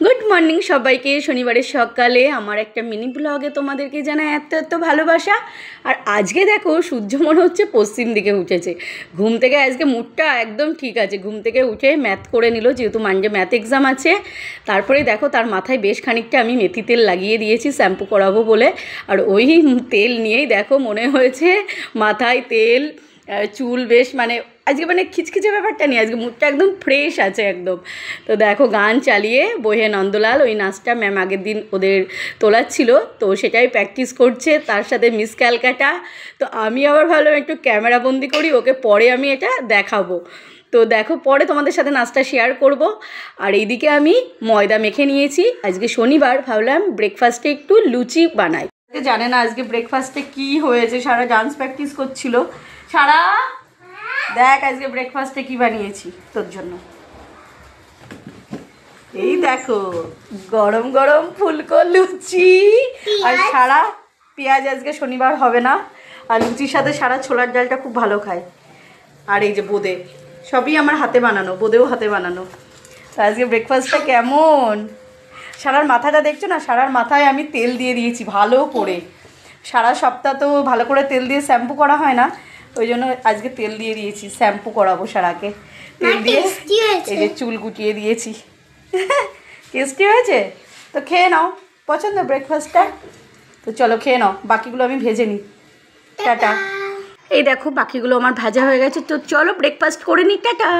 Good morning সবাইকে। শনিবারের সকালে আমার একটা মিনি ব্লগে তোমাদেরকে জানাই এত এত ভালোবাসা। আর আজকে দেখো সূর্য মনে হচ্ছে পশ্চিম দিকে উঠেছে। ঘুম থেকে আজকে মুডটা একদম ঠিক আছে। ঘুম থেকে উঠে ম্যাথ করে নিল, যেহেতু মানডে ম্যাথ এক্সাম আছে। তারপরে দেখো তার মাথায় বেশ খানিকটা আমি মেথি তেল লাগিয়ে দিয়েছি শ্যাম্পু করাবো বলে। আর ওই তেল নিয়েই দেখো মনে হয়েছে মাথায় তেল, চুল বেশ মানে আজকে মানে খিচখিচে ব্যাপারটা নেই, আজকে মুডটা একদম ফ্রেশ আছে একদম। তো দেখো গান চালিয়ে বহে নন্দলাল, ওই নাচটা ম্যাম আগের দিন ওদের তোলাচ্ছিল, তো সেটাই প্র্যাকটিস করছে, তার সাথে মিস ক্যালকাটা। তো আমি আবার ভাবলাম একটু ক্যামেরা বন্দি করি, ওকে পরে আমি এটা দেখাবো। তো দেখো পরে তোমাদের সাথে নাচটা শেয়ার করব। আর এইদিকে আমি ময়দা মেখে নিয়েছি, আজকে শনিবার, ভাবলাম ব্রেকফাস্টে একটু লুচি বানাই। জানে না আজকে ব্রেকফাস্টে কি হয়েছে, সারা ডান্স প্র্যাকটিস করছিল। সারা দেখ আজকে ব্রেকফাস্টে কি বানিয়েছি তোর জন্য। এই দেখো গরম গরম ফুলকো লুচি। আর সারা পেঁয়াজ আজকে শনিবার হবে না, আর লুচির সাথে সারা ছোলার ডালটা খুব ভালো খায়। আর এই যে বোঁদে, সবই আমার হাতে বানানো, বোঁদেও হাতে বানানো। তো আজকে ব্রেকফাস্টটা কেমন। সারার মাথাটা দেখছো না, সারার মাথায় আমি তেল দিয়ে দিয়েছি ভালো করে। সারা সপ্তাহ তো ভালো করে তেল দিয়ে শ্যাম্পু করা হয় না, ওই জন্য আজকে তেল দিয়ে দিয়েছি, শ্যাম্পু করাবো সারাকে। তেল দিয়ে এই যে চুল গুটিয়ে দিয়েছি। টেস্টি হয়েছে তো খেয়ে নাও, পছন্দ ব্রেকফাস্টটা। তো চলো খেয়ে নাও, বাকিগুলো আমি ভেজে নিই। টাটা। এই দেখো বাকিগুলো আমার ভাজা হয়ে গেছে, তো চলো ব্রেকফাস্ট করে নিই। টাটা।